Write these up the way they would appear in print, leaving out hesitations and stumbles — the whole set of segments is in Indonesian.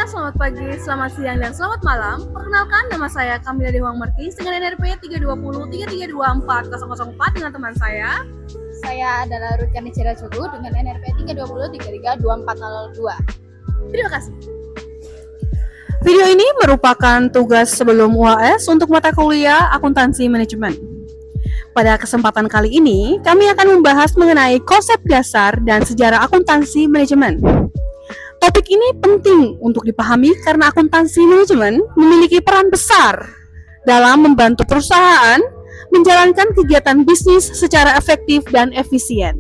semuanya, selamat pagi, selamat siang, dan selamat malam. Perkenalkan, nama saya Kamila Dewang Mertis dengan NRP 320-3324004 dengan teman saya. Saya adalah Ruth Kanicira Jogo dengan NRP 320-3324002. Terima kasih. Video ini merupakan tugas sebelum UAS untuk mata kuliah Akuntansi Manajemen. Pada kesempatan kali ini, kami akan membahas mengenai konsep dasar dan sejarah akuntansi manajemen. Topik ini penting untuk dipahami karena akuntansi manajemen memiliki peran besar dalam membantu perusahaan menjalankan kegiatan bisnis secara efektif dan efisien.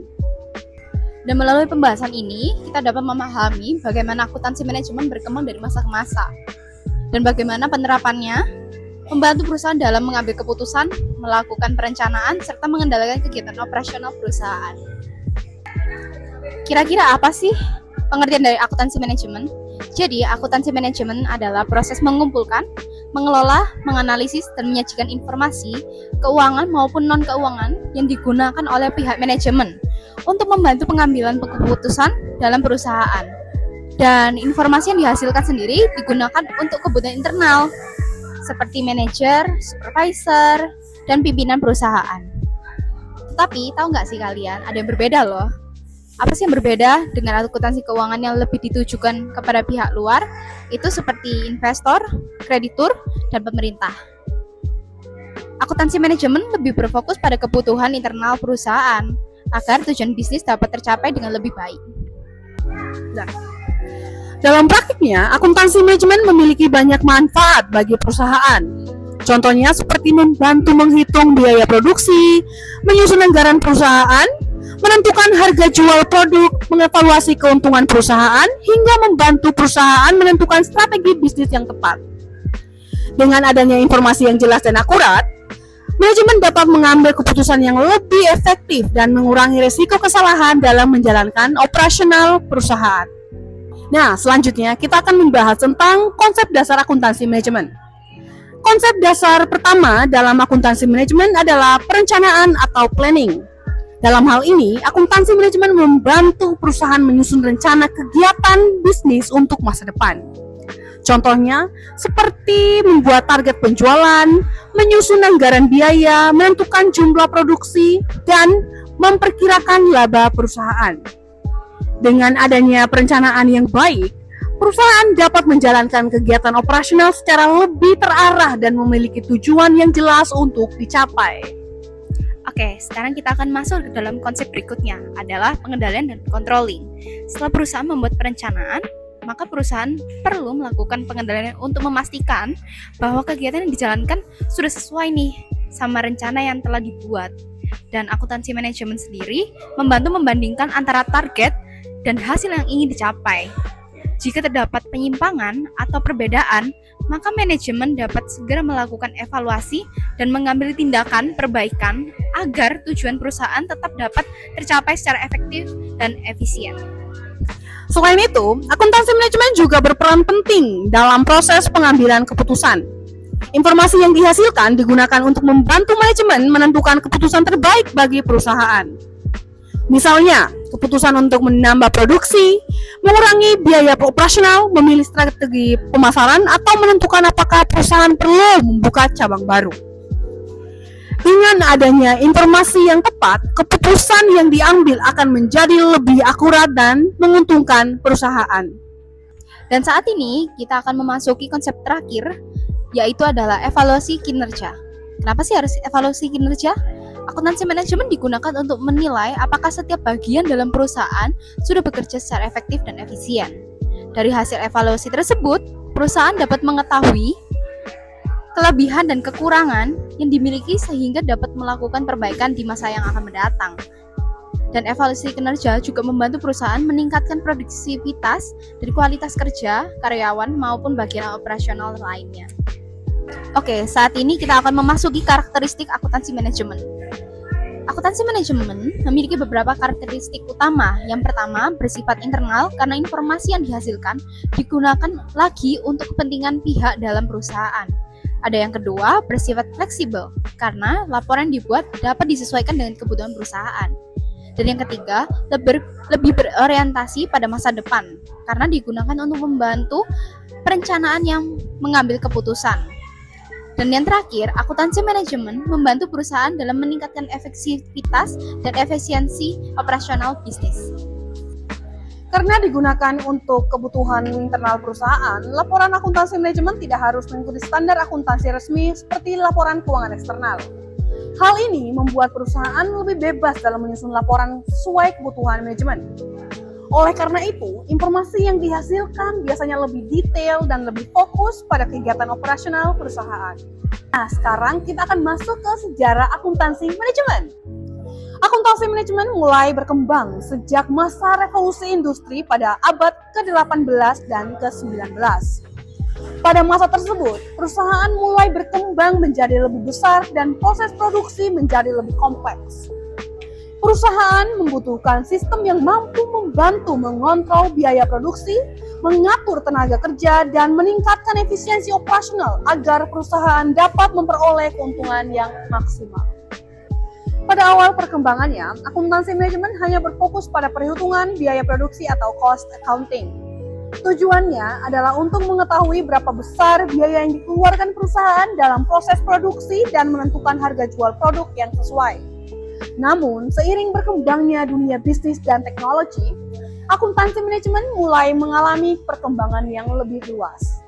Dan melalui pembahasan ini, kita dapat memahami bagaimana akuntansi manajemen berkembang dari masa ke masa dan bagaimana penerapannya membantu perusahaan dalam mengambil keputusan, melakukan perencanaan, serta mengendalikan kegiatan operasional perusahaan. Kira-kira apa sih pengertian dari akuntansi manajemen? Jadi, akuntansi manajemen adalah proses mengumpulkan, mengelola, menganalisis, dan menyajikan informasi keuangan maupun non-keuangan yang digunakan oleh pihak manajemen untuk membantu pengambilan keputusan dalam perusahaan. Dan informasi yang dihasilkan sendiri digunakan untuk kebutuhan internal, seperti manajer, supervisor, dan pimpinan perusahaan. Tapi, tahu nggak sih kalian, ada yang berbeda loh. Apa sih yang berbeda dengan akuntansi keuangan yang lebih ditujukan kepada pihak luar? Itu seperti investor, kreditur, dan pemerintah. Akuntansi manajemen lebih berfokus pada kebutuhan internal perusahaan agar tujuan bisnis dapat tercapai dengan lebih baik. Nah, dalam praktiknya, akuntansi manajemen memiliki banyak manfaat bagi perusahaan. Contohnya seperti membantu menghitung biaya produksi, menyusun anggaran perusahaan, menentukan harga jual produk, mengevaluasi keuntungan perusahaan, hingga membantu perusahaan menentukan strategi bisnis yang tepat. Dengan adanya informasi yang jelas dan akurat, manajemen dapat mengambil keputusan yang lebih efektif dan mengurangi risiko kesalahan dalam menjalankan operasional perusahaan. Nah, selanjutnya kita akan membahas tentang konsep dasar akuntansi manajemen. Konsep dasar pertama dalam akuntansi manajemen adalah perencanaan atau planning. Dalam hal ini, akuntansi manajemen membantu perusahaan menyusun rencana kegiatan bisnis untuk masa depan. Contohnya, seperti membuat target penjualan, menyusun anggaran biaya, menentukan jumlah produksi, dan memperkirakan laba perusahaan. Dengan adanya perencanaan yang baik, perusahaan dapat menjalankan kegiatan operasional secara lebih terarah dan memiliki tujuan yang jelas untuk dicapai. Oke, sekarang kita akan masuk ke dalam konsep berikutnya, adalah pengendalian dan controlling. Setelah perusahaan membuat perencanaan, maka perusahaan perlu melakukan pengendalian untuk memastikan bahwa kegiatan yang dijalankan sudah sesuai nih sama rencana yang telah dibuat. Dan akuntansi manajemen sendiri membantu membandingkan antara target dan hasil yang ingin dicapai. Jika terdapat penyimpangan atau perbedaan, maka manajemen dapat segera melakukan evaluasi dan mengambil tindakan perbaikan agar tujuan perusahaan tetap dapat tercapai secara efektif dan efisien. Selain itu, akuntansi manajemen juga berperan penting dalam proses pengambilan keputusan. Informasi yang dihasilkan digunakan untuk membantu manajemen menentukan keputusan terbaik bagi perusahaan. Misalnya, keputusan untuk menambah produksi, mengurangi biaya operasional, memilih strategi pemasaran, atau menentukan apakah perusahaan perlu membuka cabang baru. Dengan adanya informasi yang tepat, keputusan yang diambil akan menjadi lebih akurat dan menguntungkan perusahaan. Dan saat ini, kita akan memasuki konsep terakhir, yaitu adalah evaluasi kinerja. Kenapa sih harus evaluasi kinerja? Akuntansi manajemen digunakan untuk menilai apakah setiap bagian dalam perusahaan sudah bekerja secara efektif dan efisien. Dari hasil evaluasi tersebut, perusahaan dapat mengetahui kelebihan dan kekurangan yang dimiliki sehingga dapat melakukan perbaikan di masa yang akan mendatang. Dan evaluasi kinerja juga membantu perusahaan meningkatkan produktivitas dari kualitas kerja, karyawan, maupun bagian operasional lainnya. Oke, saat ini kita akan memasuki karakteristik akuntansi manajemen. Akuntansi manajemen memiliki beberapa karakteristik utama. Yang pertama, bersifat internal karena informasi yang dihasilkan digunakan lagi untuk kepentingan pihak dalam perusahaan. Ada yang kedua, bersifat fleksibel karena laporan dibuat dapat disesuaikan dengan kebutuhan perusahaan. Dan yang ketiga, lebih berorientasi pada masa depan karena digunakan untuk membantu perencanaan yang mengambil keputusan. Dan yang terakhir, akuntansi manajemen membantu perusahaan dalam meningkatkan efektivitas dan efisiensi operasional bisnis. Karena digunakan untuk kebutuhan internal perusahaan, laporan akuntansi manajemen tidak harus mengikuti standar akuntansi resmi seperti laporan keuangan eksternal. Hal ini membuat perusahaan lebih bebas dalam menyusun laporan sesuai kebutuhan manajemen. Oleh karena itu, informasi yang dihasilkan biasanya lebih detail dan lebih fokus pada kegiatan operasional perusahaan. Nah, sekarang kita akan masuk ke sejarah akuntansi manajemen. Akuntansi manajemen mulai berkembang sejak masa revolusi industri pada abad ke-18 dan ke-19. Pada masa tersebut, perusahaan mulai berkembang menjadi lebih besar dan proses produksi menjadi lebih kompleks. Perusahaan membutuhkan sistem yang mampu membantu mengontrol biaya produksi, mengatur tenaga kerja, dan meningkatkan efisiensi operasional agar perusahaan dapat memperoleh keuntungan yang maksimal. Pada awal perkembangannya, akuntansi manajemen hanya berfokus pada perhitungan biaya produksi atau cost accounting. Tujuannya adalah untuk mengetahui berapa besar biaya yang dikeluarkan perusahaan dalam proses produksi dan menentukan harga jual produk yang sesuai. Namun, seiring berkembangnya dunia bisnis dan teknologi, akuntansi manajemen mulai mengalami perkembangan yang lebih luas.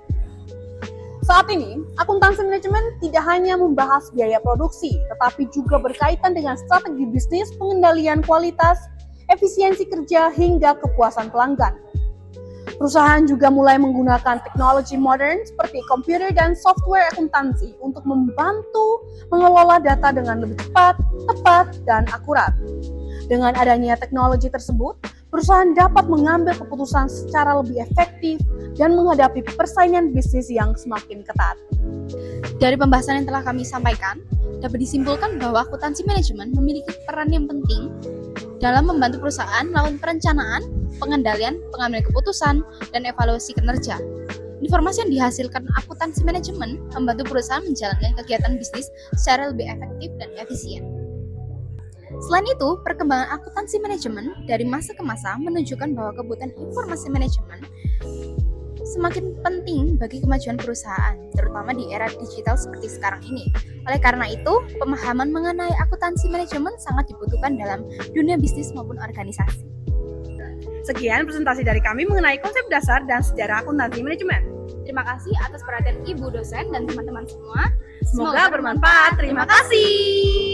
Saat ini, akuntansi manajemen tidak hanya membahas biaya produksi, tetapi juga berkaitan dengan strategi bisnis, pengendalian kualitas, efisiensi kerja, hingga kepuasan pelanggan. Perusahaan juga mulai menggunakan teknologi modern seperti komputer dan software akuntansi untuk membantu mengelola data dengan lebih cepat, tepat, dan akurat. Dengan adanya teknologi tersebut, perusahaan dapat mengambil keputusan secara lebih efektif dan menghadapi persaingan bisnis yang semakin ketat. Dari pembahasan yang telah kami sampaikan, dapat disimpulkan bahwa akuntansi manajemen memiliki peran yang penting dalam membantu perusahaan melakukan perencanaan, pengendalian, pengambilan keputusan, dan evaluasi kinerja. Informasi yang dihasilkan akuntansi manajemen membantu perusahaan menjalankan kegiatan bisnis secara lebih efektif dan efisien. Selain itu, perkembangan akuntansi manajemen dari masa ke masa menunjukkan bahwa kebutuhan informasi manajemen semakin penting bagi kemajuan perusahaan, terutama di era digital seperti sekarang ini. Oleh karena itu, pemahaman mengenai akuntansi manajemen sangat dibutuhkan dalam dunia bisnis maupun organisasi. Sekian presentasi dari kami mengenai konsep dasar dan sejarah akuntansi manajemen. Terima kasih atas perhatian Ibu dosen dan teman-teman semua. Semoga bermanfaat. Terima kasih.